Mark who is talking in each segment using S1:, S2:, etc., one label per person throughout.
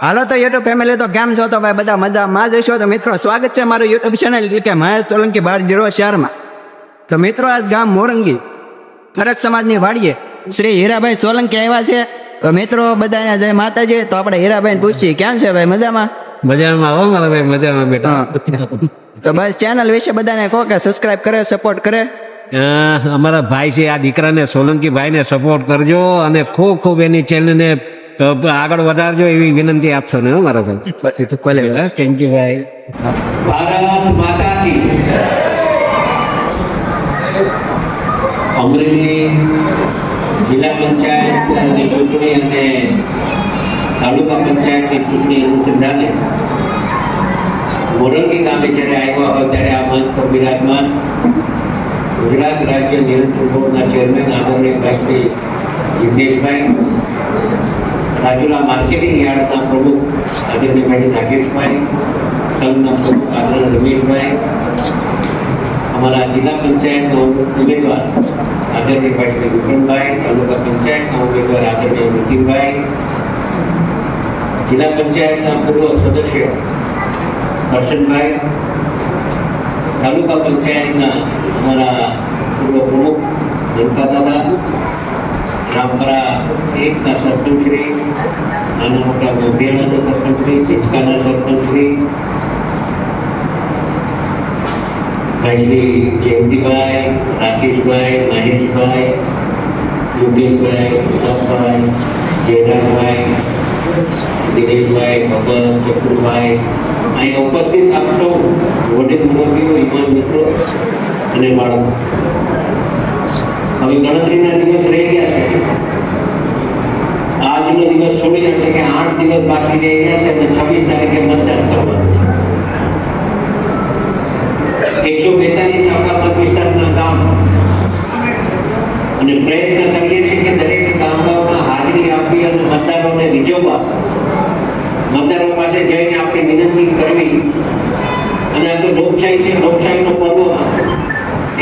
S1: હાલો તો YouTube family તો કેમ છો? તો ભાઈ બધા મજામાં જ હશો. તો મિત્રો સ્વાગત છે મારું યુટ્યુબ ચેનલ કે મહેશ સોલંકી 12 શહેરમાં. તો મિત્રો આજ ગામ મોરંગી ફરક સમાજની વાડીએ શ્રી હીરાભાઈ સોલંકી આવ્યા છે. તો મિત્રો બધાને જય માતાજી. તો આપણે હીરાભાઈ પૂછીએ ક્યાં છે ભાઈ? મજામાં?
S2: મજામાં આવો મારા ભાઈ, મજામાં બેટા.
S1: તો બસ ચેનલ વિશે બધાને કહો કે સબસ્ક્રાઇબ કરે, સપોર્ટ કરે.
S2: અમારા ભાઈ છે આ દીકરાને સોલંકી ભાઈને સપોર્ટ કરજો અને ખૂબ ખૂબ એની ચેનલને આગળ વધારજો એવી વિનંતી આપશો ને મારા ભાઈ.
S1: પછી તો કોલે
S2: થેન્ક યુ ભાઈ.
S3: ભારત માતા કી. અમરેલી જિલ્લા પંચાયતની ચૂંટણી અને તાલુકા પંચાયતની ચૂંટણી અનુસંધાને મોરંગી ગામે જ્યારે આવ્યા હોય ત્યારે આ મંચ પર બિરાજમાન ગુજરાત રાજ્ય નિયંત્રણ બોર્ડના ચેરમેન આદરણીય ભાઈ શ્રી જિગ્નેશભાઈ, રાજુલા માર્કેટિંગ યાર્ડના પ્રમુખ આદરણીય ભાઈ નાગેશભાઈ, સંઘના પ્રમુખ આદરણીય રમેશભાઈ, અમારા જિલ્લા પંચાયતના ઉમેદવાર આદરણીય ભાઈ શ્રી વિક્રમભાઈ, તાલુકા પંચાયતના ઉમેદવાર આદરણીય નીતિનભાઈ, જિલ્લા પંચાયતના પૂર્વ સદસ્ય હર્ષનભાઈ, તાલુકા પંચાયતના અમારા પૂર્વ પ્રમુખ જનતા દાદા, રામપરા એકના સરપંચશ્રી, નાના મોટા ગોભિયાના સરપંચશ્રી, ચિચકાના સરપંચશ્રી, ભાઈ શ્રી જયંતિભાઈ, રાકેશભાઈ, મહેશભાઈ, યોગેશભાઈ, ઉત્તમભાઈ, જયરાજભાઈ, દિનેશભાઈ, ભગત, ચક્રુભાઈ, અહીં ઉપસ્થિત આપ સૌ વડીલ મુરબ્બીઓ, યુવાન મિત્રો અને બાળકો, હવે ગણતરીના દિવસ રહી ગયા છે. આજનો દિવસ છોડી એટલે કે 8 દિવસ બાકી રહી ગયા છે અને 26 તારીખે મતદાન કરવાનું છે. 142 આપણા મત વિસ્તારના ગામ અને પ્રયત્ન કરીએ છીએ કે દરેક ગામડાઓમાં હાજરી આપી અને મતદારોને રીઝવવા, મતદારો પાસે જઈને આપણે વિનંતી કરવી. અને આ તો લોકશાહી છે, લોકશાહીનો પર્વ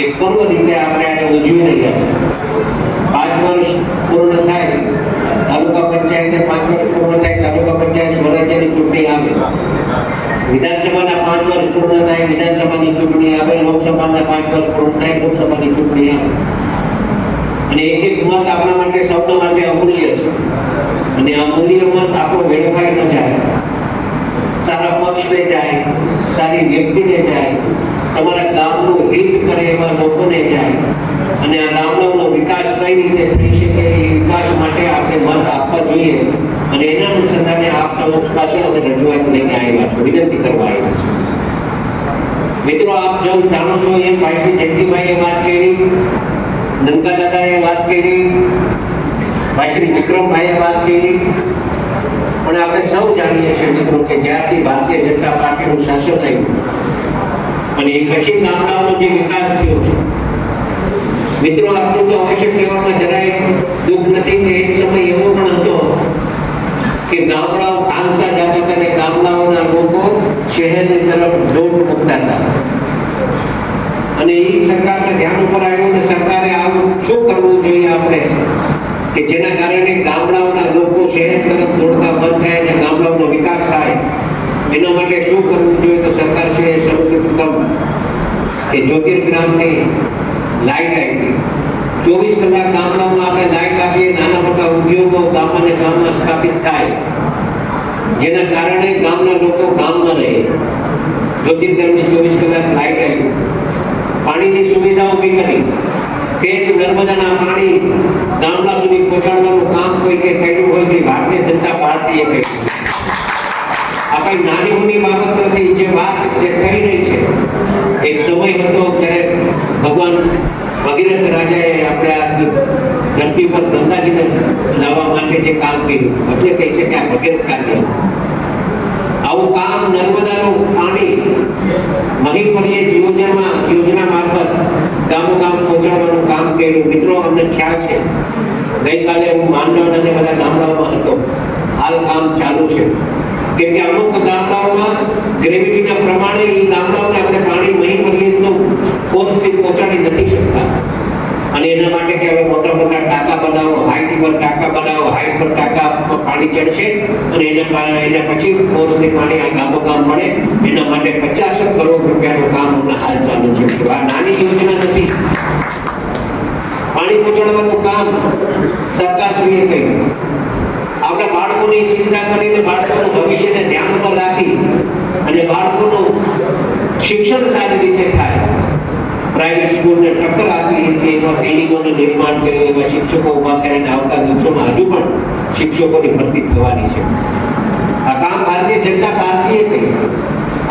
S3: એક પર્વ રીતે આપણે આને ઉજવી રહ્યા છીએ. 5 વર્ષ પૂર્ણ થાય, તાલુકા પંચાયતે 5 વર્ષ પૂર્ણ થાય, તાલુકા પંચાયત સ્વરાજ્યની ચૂંટણી આવે, વિધાનસભાના 5 વર્ષ પૂર્ણ થાય, વિધાનસભાની ચૂંટણી આવે, લોકસભાના 5 વર્ષ પૂર્ણ થાય, લોકસભાની ચૂંટણી આવે. અને એક એક મત આપણા માટે સૌના માટે અમૂલ્ય છે. અને અમૂલ્ય મત આપણો વેડફાઈ ન જાય, સારા પક્ષને જાય, સારી વ્યક્તિને જાય, તમારા ગામનું હિત કરે એવા લોકોને જાય. અને આ ગામડાનો વિકાસ કઈ રીતે થઈ શકે એ વિકાસ માટે આપણે મત આપવા જોઈએ. અને એના અનુસંધાને આપ સમક્ષ પાસે અમે રજૂઆત લઈને આવ્યા છો, વિનંતી કરવા આવ્યા છો. મિત્રો, આપ જેમ જાણો છો એમ ભાઈ શ્રી જયંતિભાઈએ વાત કરી, નંકા દાદાએ વાત કરી, ભાઈ શ્રી વિક્રમભાઈએ વાત કરી. પણ આપણે સૌ જાણીએ છીએ મિત્રો કે જ્યારથી ભારતીય જનતા પાર્ટીનું શાસન આવ્યું અને એ પછી ગામડાઓનો જે વિકાસ થયો છે, મિત્રો આપણું તો અવશ્ય કહેવામાં જરાય દુઃખ નથી કે એક સમય એવો પણ હતો કે ગામડાઓ ભાંગતા જતા હતા અને ગામડાઓના લોકો શહેરની તરફ દોટ મૂકતા હતા. અને એ સરકારને ધ્યાન ઉપર આવ્યું અને સરકારે આવું શું કરવું જોઈએ આપણે કે જેના કારણે ગામડાઓના લોકો શહેર તરફ દોડતા બંધ થાય અને ગામડાઓનો વિકાસ થાય. એના માટે શું કરવું જોઈએ? તો સરકાર છે સૌપ્રથમ કે જ્યોતિર્ગ્રામની લાઈટ આપી, 24 કલાક ગામડાઓમાં આપણે લાઈટ આપીએ, નાના મોટા ઉદ્યોગો ગામમાં ગામમાં સ્થાપિત થાય, જેના કારણે ગામના લોકો ગામમાં રહે. જ્યોતિર્ગ્રામની 24 કલાક લાઈટ આપી, પાણીની સુવિધા ઊભી કરી, તે જ નર્મદાના પાણી ગામડા સુધી પહોંચાડવાનું કામ કોઈ કે કર્યું હોય કે ભારતીય જનતા પાર્ટીએ કર્યું. આ કઈ નાની મોટી બાબત નથી. જે વાત જે કહી રહી છે, એક સમય હતો ત્યારે ભગવાન ભગીરથ રાજાએ આપણે આ ધરતી પર ગંગાજીને લાવવા માટે જે કામ કર્યું, એટલે કહે છે કે આ ભગીરથ કાર્ય. આવું કામ નર્મદાનું પાણી મહીપર્ય યોજના મારફત ગામો ગામ પહોંચાડવાનું કામ કર્યું. મિત્રો, અમને ખ્યાલ છે, ગઈકાલે હું માંડવ અને બધા ગામડાઓમાં હતો, હાલ કામ ચાલુ છે. કેમ કે અમુક ગામડાઓમાં ગ્રેવિટીના પ્રમાણે એ ગામડાઓને આપણે પાણી મહીપર્યનો ફોર્સથી પહોંચાડી નથી શકતા. અને એના માટે કે હવે મોટા મોટા ટાંકા બનાવો, હાઈટ પર ટાંકા બનાવો, હાઈટ પર ટાંકા પાણી ચડશે અને એના પછી ફોર્સથી પાણી આ ગામો ગામ મળે, એના માટે 50 કરોડ રૂપિયાનું કામ હમણાં હાલ ચાલુ છે. આ નાની યોજના નથી. પાણી પહોંચાડવાનું કામ સરકારશ્રીએ કર્યું. આપણા બાળકોની ચિંતા કરીને, બાળકોનું ભવિષ્યને ધ્યાન પર રાખી અને બાળકોનું શિક્ષણ સારી રીતે થાય, પ્રાઇવેટ સ્કૂલને ટક્કર આપી, એવા બિલ્ડિંગોનું નિર્માણ કર્યું, એવા શિક્ષકો ઉભા કરીને આવતા દિવસોમાં હજુ પણ શિક્ષકોની ભરતી થવાની છે. આ કામ ભારતીય જનતા પાર્ટીએ કર્યું.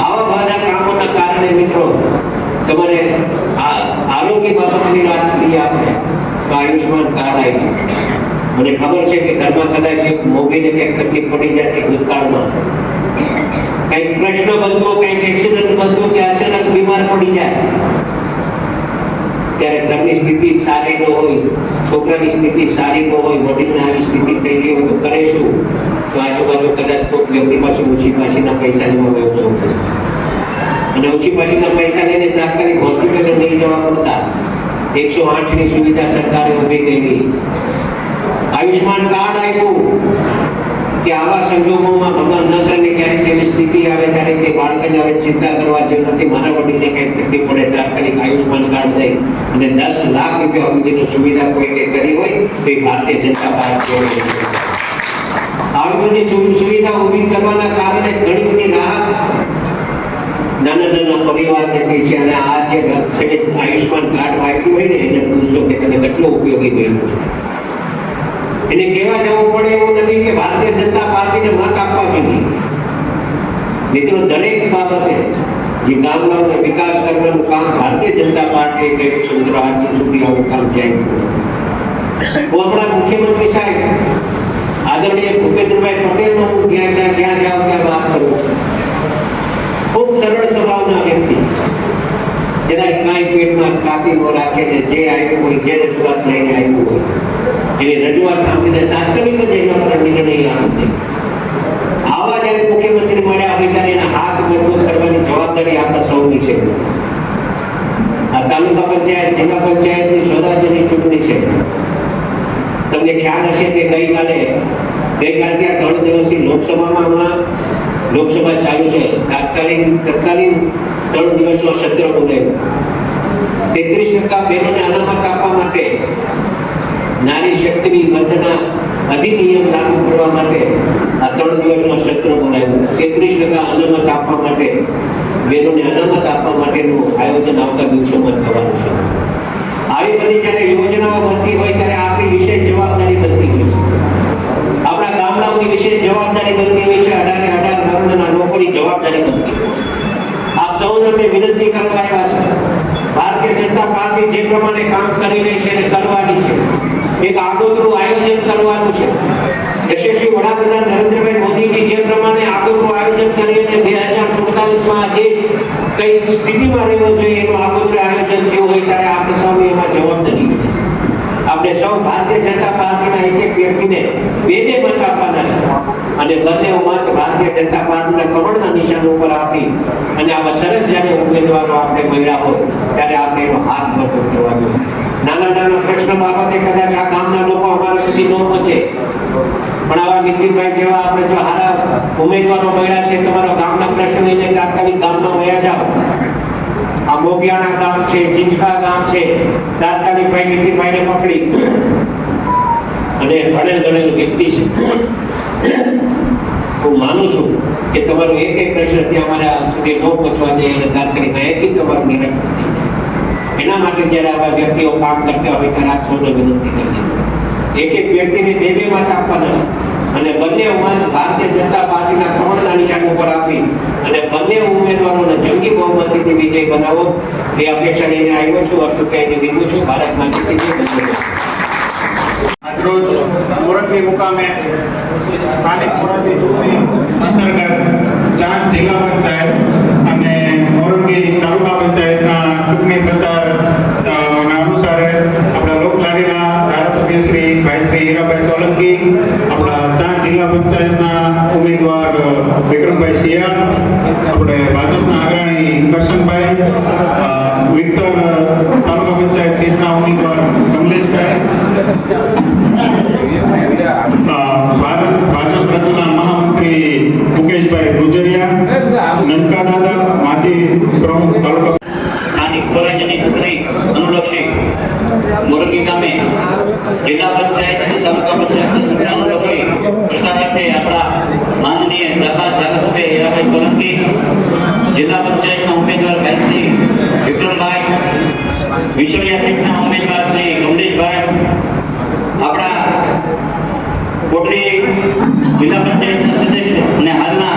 S3: આવા બધા કામોના કારણે મિત્રો તમારે આરોગ્ય બાબતની વાત કરીએ આપણે તો આયુષ્માન કાર્ડ આવ્યું. મને ખબર છે કે ઘરમાં કદાચ એક મોભીને કંઈક તકલીફ પડી જાય ભૂતકાળમાં, કંઈક પ્રશ્ન બનતો, કંઈક એક્સિડન્ટ બનતો કે અચાનક બીમાર પડી જાય, ત્યારે ઘરની સ્થિતિ સારી ન હોય, છોકરાની સ્થિતિ સારી ન હોય, વડીલને આવી સ્થિતિ થઈ ગઈ હોય તો કરે શું? તો આજુબાજુ કદાચ કોઈ વ્યક્તિ પાસે ઓછી પાછીના પૈસા લેવા જવું પડે અને ઓછી પાછીના પૈસા લઈને તાત્કાલિક હોસ્પિટલે લઈ જવા પડતા. 108 ની સુવિધા સરકારે ઊભી કરી. આયુષ્માન કાર્ડ આપ્યું કે આવા સંજોગોમાં ભગવાન ન કરીને ક્યારેક એવી સ્થિતિ આવે ત્યારે તે બાળકને હવે ચિંતા કરવા જેવું નથી. મારા વડીલને કંઈક તકલીફ પડે, તાત્કાલિક આયુષ્માન કાર્ડ લઈ અને 10 લાખ રૂપિયા સુધીની સુવિધા કોઈ કરી હોય તો એ ભારતીય જનતા પાર્ટી. આવી બધી સુવિધા ઊભી કરવાના કારણે ઘણી બધી રાહત નાના નાના પરિવારને થઈ છે. અને આ જે આયુષ્માન કાર્ડ આપ્યું હોય ને એને પૂછો કે તમે કેટલો ઉપયોગી બન્યું છે. એને કહેવા જવું પડે એવું નથી કે ભારતીય જનતા પાર્ટીને મત આપવા જોઈએ. મિત્રો દરેક બાબતે જે ગામડાઓનો વિકાસ કરવાનું કામ ભારતીય જનતા પાર્ટીએ કર્યું છે. મિત્રો આજની સુધી આવું કામ જાય. હું આપણા મુખ્યમંત્રી સાહેબ આદરણીય ભૂપેન્દ્રભાઈ પટેલનો હું જ્યાં જાઉં ત્યાં વાત કરું છું. ખૂબ સરળ સ્વભાવના વ્યક્તિ, જેના કાંઈ પેટમાં કાપી ન રાખે ને જે આવ્યું હોય, જે રજૂઆત લઈને આવ્યું હોય એની રજૂઆત સાંભળીને તાત્કાલિક જ એના પર નિર્ણય આપે. આવા જ્યારે મુખ્યમંત્રી મળ્યા હોય ત્યારે એના હાથ મજબૂત કરવાની જવાબદારી આપણા સૌની છે. આ તાલુકા પંચાયત, જિલ્લા પંચાયતની સ્વરાજ્યની ચૂંટણી છે. તમને ખ્યાલ હશે કે ગઈકાલથી આ 3 દિવસથી લોકસભામાં હમણાં લોકસભા ચાલુ છે. તત્કાલીન 3 દિવસનો સત્ર બોલાવ્યું. 33% બહેનોને અનામત આપવા માટે, નારી શક્તિ વંદના અધિનિયમ લાગુ કરવા માટે આ 3 દિવસનો સત્ર બોલાવ્યું. 33% અનામત આપવા માટે, બહેનોને અનામત આપવા માટેનું આયોજન આવતા દિવસોમાં થવાનું છે. આવી બધી જ્યારે યોજનાઓ બનતી હોય ત્યારે આપણી વિશેષ જવાબદારી બનતી હોય છે. આપણા ગામડાઓની વિશેષ જવાબદારી બનતી હોય છે. 18 વર્ગના લોકોની જવાબદારી બનતી હોય છે. આપ સૌને અમે વિનંતી કરવા આવ્યા છે. ભારતીય જનતા પાર્ટી જે પ્રમાણે કામ કરી રહી છે અને કરવાની છે, એક આગોતરું આયોજન કરવાનું છે. યશસ્વી વડાપ્રધાન નરેન્દ્રભાઈ મોદીજી જે પ્રમાણે આગોતરું આયોજન કરીને 2047માં દેશ કઈ સ્થિતિમાં રહેવો જોઈએ એનું આગોતરું આયોજન થયું હોય ત્યારે આપણે સૌને એમાં જવાબદારી છે. આપણે સૌ ભારતીય જનતા પાર્ટીના એક વ્યક્તિને બે મત આપવાના છે અને બંને મત ભારતીય જનતા પાર્ટીના કમળના નિશાન ઉપર આપી અને આવા સરસ જ્યારે ઉમેદવારો આપણે મળ્યા હોય ત્યારે આપણે એનો હાથ મજબૂત કરવા જોઈએ. નાના નાના પ્રશ્ન બાબતે કદાચ આ ગામના લોકો અમારા સુધી ન પહોંચે, પણ આવા નીતિનભાઈ જેવા આપણે જો હારા ઉમેદવારો મળ્યા છે, તમારો ગામના પ્રશ્ન લઈને તાત્કાલિક ગામમાં વયા જાઓ. આ મોગિયાના ગામ છે, જીંજકા ગામ છે, તાત્કાલિક ભાઈ નીતિનભાઈને પકડી અને ભણેલ વ્યક્તિ છે. હું માનું છું કે તમારો એક પ્રશ્ન ત્યાં અમારા સુધી ન પહોંચવા દે અને તાત્કાલિક અહીંથી તમારું નિરાકરણ થઈ જાય. એના માટે જ્યારે આવા વ્યક્તિઓ કામ કરતા હોય ત્યારે આપ સૌને વિનંતી કરીએ. એક વ્યક્તિને બે મત આપવાના છે અને બંને મત ભારતીય જનતા પાર્ટીના કમળના નિશાન ઉપર આપી અને બંને ઉમેદવારોને જંગી બહુમતીથી વિજય બનાવો તે અપેક્ષા લઈને આવ્યો છું. અર્થુભાઈને વિનવું છું. ભારત માતાની જય.
S4: આજરોજ મોરંગી મુકામે સ્થાનિક સ્વરાજ્ય ચૂંટણી અંતર્ગત ચાંદ જિલ્લા પંચાયત અને મોરંગી તાલુકા પંચાયતના ચૂંટણી પ્રચાર અનુસારે આપણા લોકલાડીના ધારાસભ્ય શ્રી ભાઈ શ્રી હીરાભાઈ સોલંકી, આપણા ચાંદ જિલ્લા પંચાયતના ઉમેદવાર વિક્રમભાઈ શિયાળ, આપણે ભાજપના અગ્રણી કરશનભાઈ, વિક્ટર તાલુકા પંચાયત સીટના ઉમેદવાર ભારત ભાજપ રાજ્યના મહામંત્રી મુકેશભાઈ ગુજરિયા, નનકા દાદા, માજી પ્રમુખ તાલુકા
S3: સ્થાનિક સ્વરાજ્યની ચૂંટણી અનુલક્ષી મોરબી ગામે જિલ્લા પંચાયત અને તાલુકા પંચાયતની ચૂંટણી અનુલક્ષી પ્રચારાર્થે આપણા માનનીય ધારાસભ્ય હીરાભાઈ સોલંકી, જિલ્લા પંચાયતના ઉમેદવાર ભાઈ શ્રી વિક્રમભાઈ, વિશોડિયા સીટના ઉમેદવાર શ્રી કમલેશભાઈ, આપણા કોટડી જિલ્લા પંચાયતના સદસ્ય અને હાલના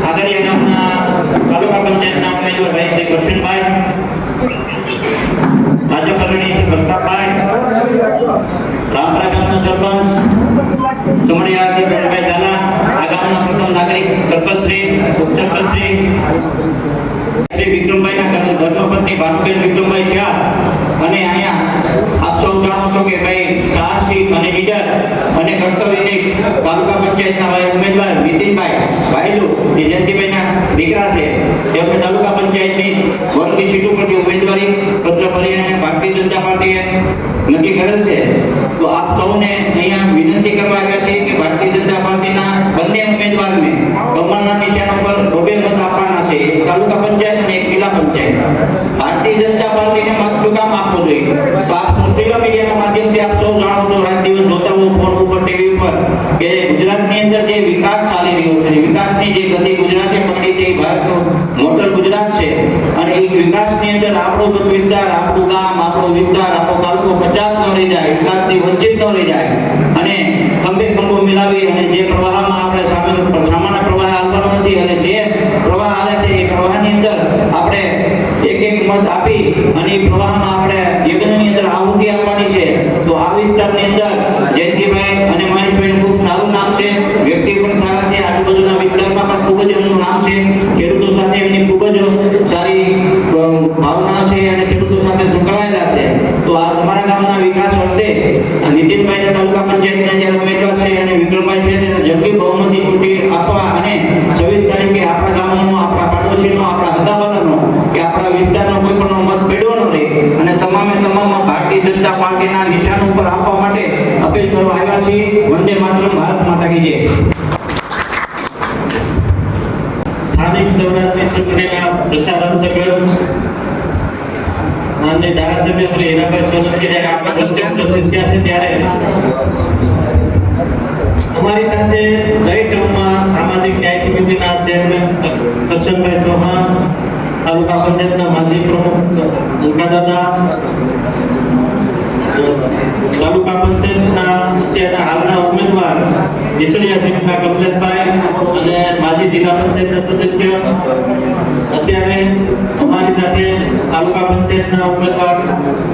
S3: આગળિયા ગામના તાલુકા પંચાયતના ઉમેદવાર ભાઈ શ્રી કરશનભાઈ, ભાજપ અગ્રણી પ્રતાપભાઈ, રામપરા ગામના સરપંચ કમળિયાથી ગણભાઈ ઝાલા, આ ગામના પ્રથમ નાગરિક સરપંચશ્રી, ઉપસરપંચશ્રી શ્રી વિક્રમભાઈના ધર્મપત્ની ભાનુબેન વિક્રમભાઈ શાહ, અને અહીંયા આપ સૌ જાણો છો કે ભાઈ સાહસી અને લીડર અને કર્તવ્યનિષ્ઠ તાલુકા પંચાયતના ભાઈ ઉમેદવાર નીતિનભાઈ ભાઈલુ જે જયંતિભાઈના દીકરા છે, તેમને તાલુકા પંચાયતની મોરબી સીટ ઉપરથી ઉમેદવારી પત્ર ભરી અને ભારતીય જનતા પાર્ટીએ નક્કી કરેલ છે. તો આપ સૌને અહીંયા વિનંતી કરવા આવ્યા છીએ કે ભારતીય જનતા પાર્ટીના બંને ઉમેદવારને કમળના નિશાન ઉપર બબે મત આપવાના છે, એક તાલુકા પંચાયત અને એક જિલ્લા પંચાયત. ભારતીય જનતા પાર્ટીને મત શું કામ આપવો જોઈએ? તો આપ સોશિયલ મીડિયાના માધ્યમથી આપ સૌ જાણો છો, રાત દિવસ જોતા હો ફોન ઉપર, ટીવી ઉપર, કે ગુજરાતની અંદર જે વિકાસ ચાલી રહ્યો છે, વિકાસની જે ગતિ ગુજરાતે પકડી છે, એ ભારતનું મોટર ગુજરાત છે, અને એ વિકાસની અંદર આપણો મત વિસ્તાર, આપણું ગામ, આપણો વિસ્તાર, આપણો તાલુકો પછાત ન રહી જાય, વિકાસથી વંચિત ન રહી જાય, અને ખંભે ખંભો મિલાવી અને જે પ્રવાહમાં આપણે સામાન્ય પ્રવાહ આવવાનો નથી, અને જે પ્રવાહ આવે છે એ પ્રવાહની અંદર આપણે એક એક મત આપી અને એ પ્રવાહમાં આપણે યજ્ઞની અંદર આહુતિ આપવાની છે. તો આ વિસ્તારની અંદર જયંતિભાઈ અને મહેશભાઈનું ખૂબ સારું નામ છે, વ્યક્તિ પણ સારા છે, આજુબાજુના વિસ્તારમાં પણ ખૂબ જ એમનું નામ છે, ખેડૂતો સાથે એમની ખૂબ જ સારી ભાવના છે અને ખેડૂતો સાથે સંકળાયેલા છે. તો આ તમારા ગામના વિકાસ અર્થે નીતિનભાઈ તાલુકા પંચાયતના જે ઉમેદવાર છે અને વિક્રમભાઈ છે તેને જંગી બહુમતી ચૂંટી આપવા અને 26 તારીખે આપણા ગામનો, આપણા પાડોશીનો, આપણા હદાવાલાનો કે આપણા વિસ્તારનો કોઈ પણ મત પડ્યો ન રહે અને તમામે તમામ ભારતીય જનતા પાર્ટીના નિશાન ઉપર આપવા માટે અપીલ કરવા આવ્યા છીએ. વંદે માતરમ, ભારત માતા કી જય. સ્થાનિક સ્વરાજ્યની ચૂંટણીના પ્રચાર અંતર્ગત માનનીય ધારાસભ્ય શ્રી હીરાભાઈ સોલંકી જ્યારે આપણા વચ્ચે પ્રશિષ્યા છે, ત્યારે અમારી સાથે દરેક ગામમાં સામાજિક ન્યાય સમિતિના ચેરમેન કરશનભાઈ ચૌહાણ, તાલુકા પંચાયતના માજી પ્રમુખ નનકા દાદા, તાલુકા પંચાયતના અત્યારના હાલના ઉમેદવાર વિસડિયા સીટના કમલેશભાઈ અને માજી જિલ્લા પંચાયતના સદસ્ય, અત્યારે અમારી સાથે તાલુકા પંચાયતના ઉમેદવાર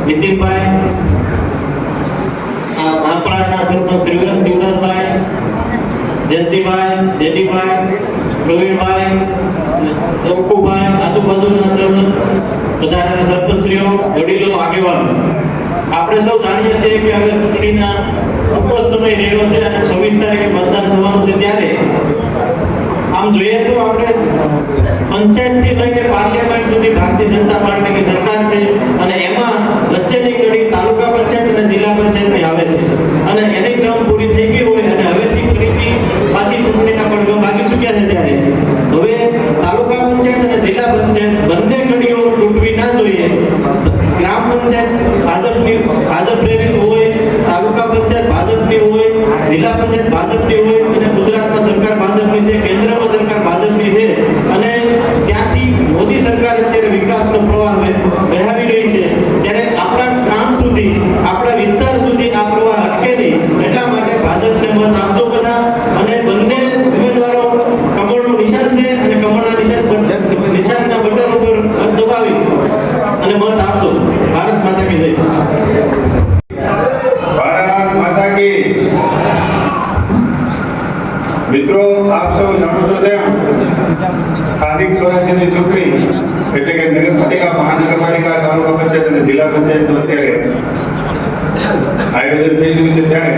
S3: નીતિનભાઈ, રામપરાના સરપંચ શિવરાજભાઈ, જયંતિભાઈ, દેદીભાઈ, પ્રવીણભાઈ, અંકુભાઈ, આજુબાજુના વધારાના સરપંચશ્રીઓ, વડીલો, આગેવાનો, આપણે સૌ જાણીએ છીએ કે હવે ચૂંટણીના ઉપર સમય રહ્યો છે અને 26 તારીખે મતદાન થવાનું છે. ત્યારે આમ જોઈએ તો આપણે પંચાયતથી લઈને પાર્લામેન્ટ સુધી ભારતીય જનતા પાર્ટીની સરકાર છે, અને એમાં વચ્ચેની કડી તાલુકા પંચાયત અને જિલ્લા પંચાયતની આવે છે, અને એની ક્રમ પૂરી થઈ ગઈ હોય અને હવેથી ફરીથી પાછી ચૂંટણીના પડઘા બાકી ચૂક્યા છે. ત્યારે હવે તાલુકા પંચાયત અને જિલ્લા પંચાયત બંને કડીઓ તૂટવી ના જોઈએ. ગ્રામ પંચાયત ભાજપ પ્રેરિત હોય, તાલુકા પંચાયત ભાજપની હોય, જિલ્લા પંચાયત ભાજપની હોય, અને ગુજરાતમાં સરકાર ભાજપની છે, કેન્દ્રમાં સરકાર ભાજપની છે, અને ત્યાંથી મોદી સરકાર અત્યારે વિકાસનો પ્રવાહ વહેવી રહી છે. ત્યારે આપણા ગામ સુધી, આપણા વિસ્તાર સુધી આ પ્રવાહ અટકે નહીં, એટલા માટે ભાજપને મત આપજો બધા, અને બંને ઉમેદવારો કમળનું નિશાન છે અને કમળના નિશાનના બટન ઉપર દબાવી અને મત આપજો. ભારત માતા કી જય.
S4: ભારત માતા કી. મિત્રો, આપ સૌ જાણો છો તેમ સ્થાનિક સ્વરાજ્યની ચૂંટણી એટલે કે નગરપાલિકા, મહાનગરપાલિકા, તાલુકા પંચાયત અને જિલ્લા પંચાયતનું અત્યારે આયોજન થઈ રહ્યું છે. ત્યારે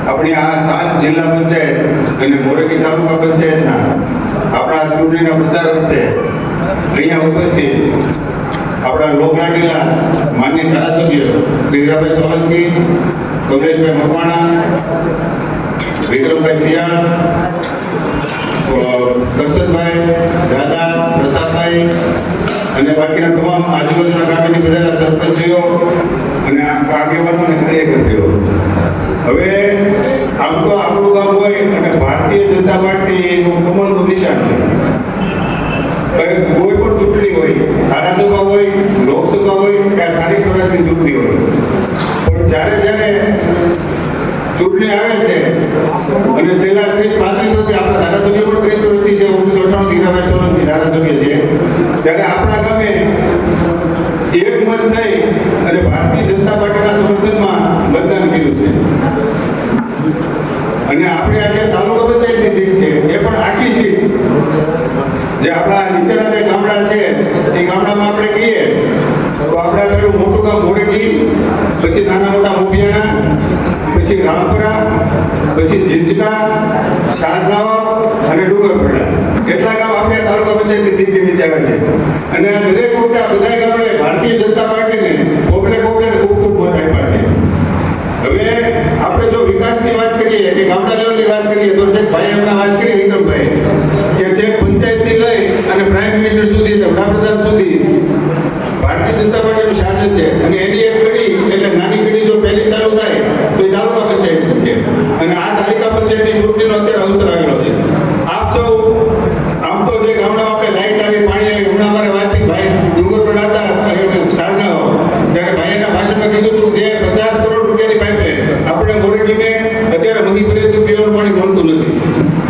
S4: આપણી આ 7 જિલ્લા પંચાયત અને મોરબી તાલુકા પંચાયતના આપણા ચૂંટણીના પ્રચાર વખતે અહીંયા ઉપસ્થિત આપણા લોકલાડીલા માનનીય ધારાસભ્ય શ્રી હીરાભાઈ સોલંકી, કમલેશભાઈ મકવાણા, વિક્રમભાઈ શિયાળ, કરશનભાઈ, દાદા, પ્રતાપભાઈ અને બાકીના તમામ આજુબાજુના ગામની બધા સરપંચીઓ અને આગેવાનો અને કાર્યકર્તાઓ. હવે આમ તો આપણું ગામ હોય અને ભારતીય જનતા પાર્ટીનું કમળનું નિશાન છે. કોઈ પણ ચૂંટણી હોય, ધારાસભા હોય, લોકસભા હોય કે સ્થાનિક સ્વરાજની ચૂંટણી હોય, પણ જ્યારે ચૂંટણી આવે છે અને છેલ્લા 30-35 વર્ષથી આપણા ધારાસભ્ય પણ 30 વર્ષથી છે, 1998 હીરાભાઈ સોલંકી ધારાસભ્ય છે, ત્યારે આપણા ગામે એક મત થઈ અને ભારતીય જનતા પાર્ટીના સમર્થનમાં મતદાન કર્યું છે. અને આપણે આજે તાલુકા પંચાયતની સીટ છે, એ પણ આખી સીટ જે આપણા નીચેના જે ગામડા છે એ ગામડામાં આપણે કહીએ તો આપણા પેલું મોટું ગામ મોરંગી, પછી નાના મોટા મોભિયાણા, પછી રામપુરા, પછી જીંજકા, સાજલાવ અને ડુંગરપડા, એટલા ગામ આપણે તાલુકા પંચાયતની સીટ નીચે આવે છે. અને આ દરેક વખતે આ બધા ગામડે ભારતીય જનતા પાર્ટીને કોકડે ખૂબ ખૂબ મત આપ્યા છે. હવે આપણે જો વિકાસની વાત કરીએ કે ગામડા લેવલની વાત કરીએ તો જે ભાઈ હમણાં વાત કરી વિક્રમભાઈ કે જે પંચાયતથી લઈ અને પ્રાઇમ મિનિસ્ટર સુધી વડાપ્રધાન સુધી ભારતીય જનતા પાર્ટીનું શાસન છે. અને એની એક કડી એટલે નાની કડી જો પહેલી ચાલુ થાય તો એ તાલુકા પંચાયત છે. અને આ તાલુકા પંચાયતની ચૂંટણીનો અત્યારે અવસર આવેલો છે. આપ સૌ આમ તો જે ગામડામાં આપણે લાઈટ આવી, પાણી આવી, હમણાં અમારે વાત થઈ ભાઈ ડુંગરપડા હતા સારનાઓ, ત્યારે ભાઈના ભાષણમાં કીધું હતું જે 50 કરોડ રૂપિયાની પાઇપલાઇન આપણે મોરંગીને અત્યારે મહીપુરેથી પીવાનું પાણી મળતું નથી.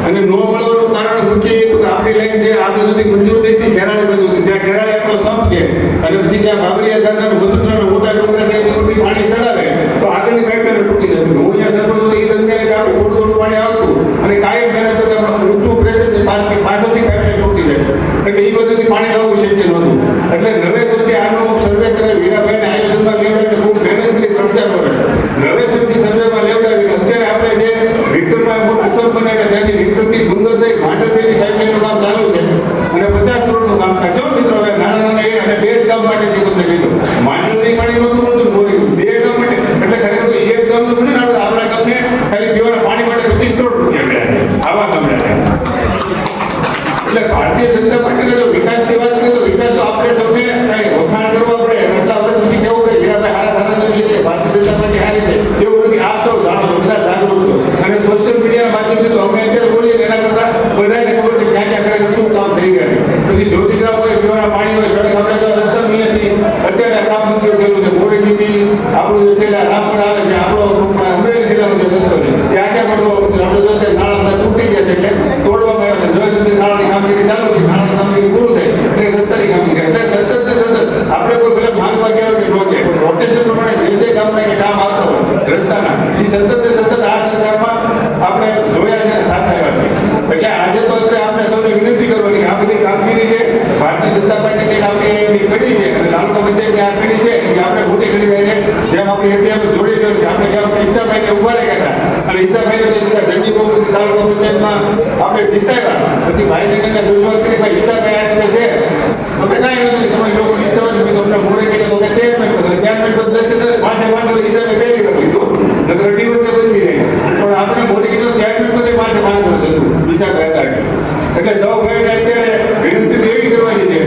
S4: અને ન મળવાનું કારણ મુખ્ય એ હતું કે આપણી લાઈન છે આ બાજુથી મંજૂર થઈ હતી કેરાળી બાજુથી, ત્યાં કેરાળી આપણો સંપ છે અને પછી જ્યાં બાબરિયા ધારના વસુંધરાના મોટા ડુંગરા છે એમાંથી પાણી ચડાવે તો આગળની પાઇપલાઇન તૂટી જતી. હું અહીંયા સરપંચ હતો એ દરમિયાન આપણે થોડું પાણી આવતું અને કાયમ મહેનત કરતા ઊંચું પ્રેશર પાછળથી પાઇપલાઇન તૂટી જાય એટલે એ બાજુથી પાણી લાવવું શક્ય નહોતું. એટલે નવેસરથી આનો સર્વે કરે વીરાભાઈને આયોજનમાં લેવડાવીને ખૂબ મહેનત કરી 3-4 વર્ષ નવેસરથી સર્વેમાં લેવડાવીને અત્યારે આપણે જે વિક્રમભાઈ મોટ અસર બનાવીને ત્યાંથી વિક્રમથી ગુંદર થઈ માંડરથી પાઇપલાઇનનું કામ ચાલુ છે અને 50 કરોડનું કામ થાય છે. મિત્રો હવે નાના એ અને 2 જ ગામ માટે છે તમને કીધું માંડરથી પાણી નહોતું મળતું મોરી 2 ગામ માટે એટલે ખરેખર એક ગામનું નથી ને આપણા ગામને ખાલી પીવાના પાણી માટે 25 કરોડ રૂપિયા મળ્યા છે આવા ગામડાને. એટલે ભારતીય જનતા પાર્ટીને જો વિકાસની વાત કરીએ તો વિકાસ તો આપણે સૌને કઈ વખાણ કરવા પડે એટલા આપણે પછી કેવું પડે હીરાભાઈ હારા ધારાસભ્ય છે, ભારતીય જનતા પાર્ટી હારી છે એવું નથી. આપ સૌ જાણો છો, બધા જાગૃત છો અને સોશિયલ મીડિયાના માધ્યમથી તો અમે અત્યારે બોલીએ એના કરતા બધાને ખબર છે ક્યાં ક્યાં ખરેખર શું કામ થઈ ગયા છે. પછી જ્યોતિગ્રામ હોય, પીવાના પાણી હોય, સડક આપણે જો રસ્તા અહીંયાથી અત્યારે કામ મંજૂર થયેલું છે. મોરંગીથી આપણું જે છે રામપુર આવે છે, આપણો અમરેલી જિલ્લાનો જે રસ્તો છે ત્યાં ક્યાં બધું આપણે જો નાળા તૂટી ગયા છે એટલે તોડવામાં આવ્યા છે. જો સુધી નાળાની કામગીરી ચાલુ છે, નાળાની કામગીરી પૂરું થાય એટલે રસ્તાની કામગીરી એટલે સતત ને સતત આપણે કોઈ ભલે માંગવા ગયા હોય કે રોકે પણ રોટેશન પ્રમાણે જે ગામના કે કામ આવતા હોય રસ્તાના એ સતત ને સતત આ સરકારમાં આપણે જોયા છે, થતા આવ્યા છે. એટલે આજે તો અત્યારે આપણે સૌને વિનંતી કરવાની આ બધી કામગીરી છે ભારતીય જનતા પાર્ટીની કામગીરી કડી છે અને તાલુકા પંચાયતની આ કડી છે કે આપણે મોટી કડી રહીને જેમ આપણી એટીએમ જોડી દેવું છે. આપણે જેમ ઈસાભાઈને ઉભા રહ્યા હતા અને ઈસાભાઈને તો સીધા જંગી બહુમતી તાલુકા પંચાયતમાં આપણે જીતાવ્યા. પછી ભાઈને રજૂઆત કરી ભાઈ ઈસાભાઈ આ રીતે છે તો કે કાંઈ નથી તમારી લોકોની ઈચ્છા હોય તો તમને મોરંગીને તો કે ચેરમેન પદ દસ પાંચે ઈસાભાઈ પહેરી કરી લીધું નગર અઢી વર્ષે બદલી જાય પણ આપણે મોરંગીનો ચેરમેન પદે 5 વર્ષ હતું ઈસાભાઈ હતા. એટલે સૌ ભાઈને અત્યારે વિનંતી એવી કરવાની છે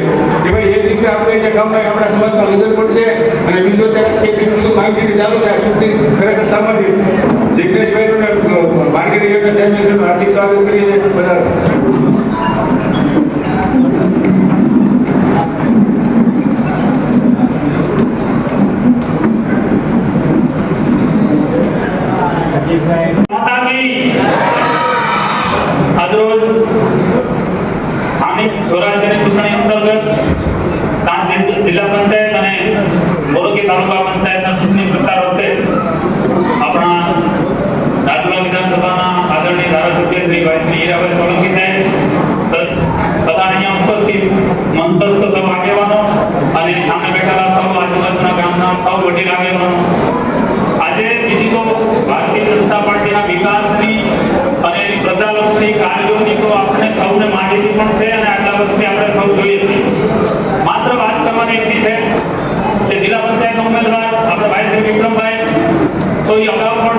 S4: કે ભાઈ એ દિવસે આપણે જે ગામમાં આપણા સમાજમાં લીધર પડશે અને બીજો ત્યારે ખેતીનું બધું કામગીરી ચાલુ છે. આ ચૂંટણી ખરેખર સામાજિક જિગ્નેશભાઈનું માર્કેટિંગ હેઠળ સાહેબનું હાર્દિક સ્વાગત કરીએ છીએ. બધા
S5: આજરોજ સ્થાનિક સ્વરાજ્યની ચૂંટણી અંતર્ગત સાત જિલ્લા પંચાયત અને મોરંગી તાલુકા પંચાયતના ચૂંટણી પ્રચાર વખતે આપણા રાજુલા વિધાનસભાના આદરણીય ધારાસભ્ય શ્રી ભાઈ હીરાભાઈ સોલંકી સાહેબ તથા અહીંયા ઉપસ્થિત મંતસ્થ સૌ આગેવાનો અને સામે બેઠેલા સૌ આજુબાજુના ગામના સૌ વડીલ આગેવાનો, આજે બીજી તો ભારતીય જનતા પાર્ટીના વિકાસની અને પ્રજાલક્ષી કાર્યોની તો આપણે સૌને માહિતી પણ છે અને આટલા વર્ષથી આપણે સૌ જોઈએ છીએ. માત્ર વાત કરવાની એટલી છે કે જિલ્લા પંચાયતના ઉમેદવાર આપણે ભાઈ શ્રી વિક્રમભાઈ તો એ અગાઉ પણ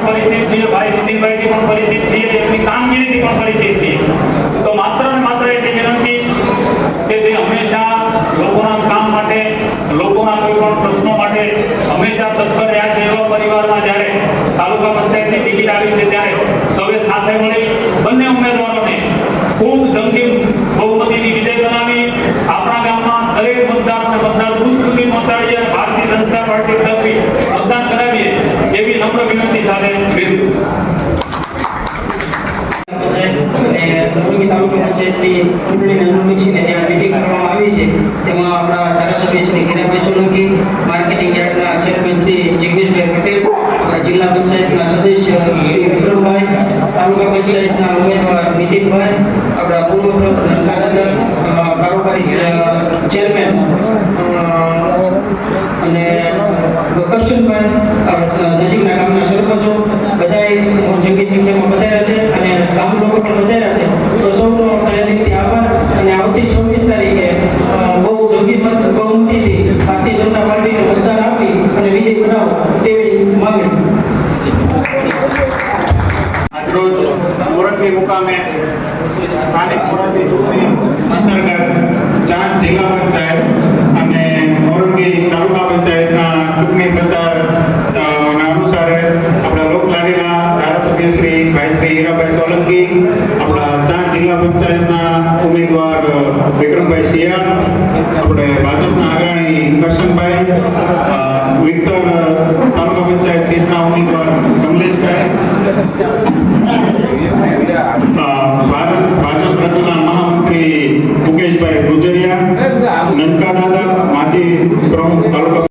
S5: પરિચિત છીએ, ભાઈ નીતિનભાઈથી પણ પરિચિત છીએ, એમની કામગીરીથી પણ પરિચિત છીએ. તો માત્ર ને માત્ર એટલી વિનંતી કે જે હંમેશા લોકોના કામ માટે, લોકોના કોઈ પણ પ્રશ્નો માટે હંમેશા તત્પર રહ્યા છે એવા પરિવારમાં જ્યારે તાલુકા પંચાયતની ટિકિટ આવી છે ત્યારે સૌએ સાથે મળી બંને ઉમેદવારોને ખૂબ જંગી બહુમતીની વિજય બનાવી આપણા ગામમાં દરેક મતદારોને મતદાર બૂથ સુધી પહોંચાડી અને ભારતીય જનતા પાર્ટી તરફથી મતદાન કરાવીએ એવી નમ્ર વિનંતી સાથે વિનંતી.
S6: મોરંગી તાલુકા પંચાયતની ચૂંટણીને અનુલક્ષીને ત્યાં મીટિંગ કરવામાં આવી છે. તેમાં આપણા ધારાસભ્ય શ્રી હીરાભાઈ સોલંકી, માર્કેટિંગ યાર્ડના ચેરમેન શ્રી જગદીશભાઈ પટેલ, આપણા જિલ્લા પંચાયતના સદસ્ય શ્રી વિક્રમભાઈ, તાલુકા પંચાયતના ઉમેદવાર નીતિનભાઈ, આપણા પૂર્વ કારોબારી ચેરમેન અને કરશનભાઈ, નજીકના ગામના સરપંચો બધાએ જંગી સંખ્યામાં વધાર્યા છે અને ગામ લોકો પણ વધાર્યા છે. તો સૌનો હૃદયથી આભાર અને આવતી 26 તારીખે બહુ જંગી બહુમતીથી ભારતીય જનતા પાર્ટીને મતદાન આપી અને વિજય બનાવો તેવી માંગણી.
S4: આજરોજ મોરંગી મુકામે સ્થાનિક સ્વરાજ્ય ચૂંટણી અંતર્ગત ચાંદ જિલ્લા પંચાયત અને મોરંગી તાલુકા પંચાયતના ચૂંટણી પ્રચાર ના અનુસારે આપણા લોકલાડીના ધારાસભ્ય શ્રી હીરાભાઈ સોલંકી, આપણા ચાંદ જિલ્લા પંચાયતના ઉમેદવાર વિક્રમભાઈ શિયાળ, આપણે ભાજપના અગ્રણી કરશનભાઈ, વિક્ટર તાલુકા પંચાયત સીટના ઉમેદવાર કમલેશભાઈ, ભાજપ રાજ્યના મહામંત્રી મુકેશભાઈ ગુજરિયા, નનકા દાદા, માજી પ્રમુખ તાલુકા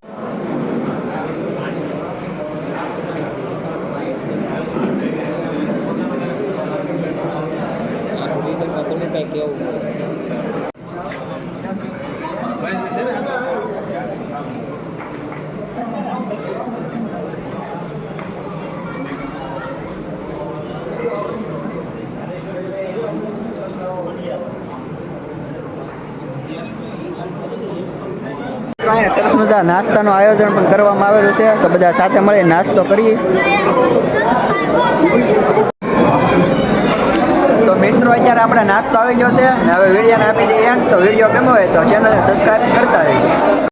S1: અહીંયા સરસ મજા નાસ્તાનું આયોજન પણ કરવામાં આવેલું છે. તો બધા સાથે મળી નાસ્તો કરીએ. તો મિત્રો અત્યારે આપણે નાસ્તો આવી ગયો છે ને હવે વિડીયોને આપી દઈએ એન્ડ. તો વિડીયો ગમ્યો હોય તો ચેનલને સબસ્ક્રાઈબ કરતા રહીએ.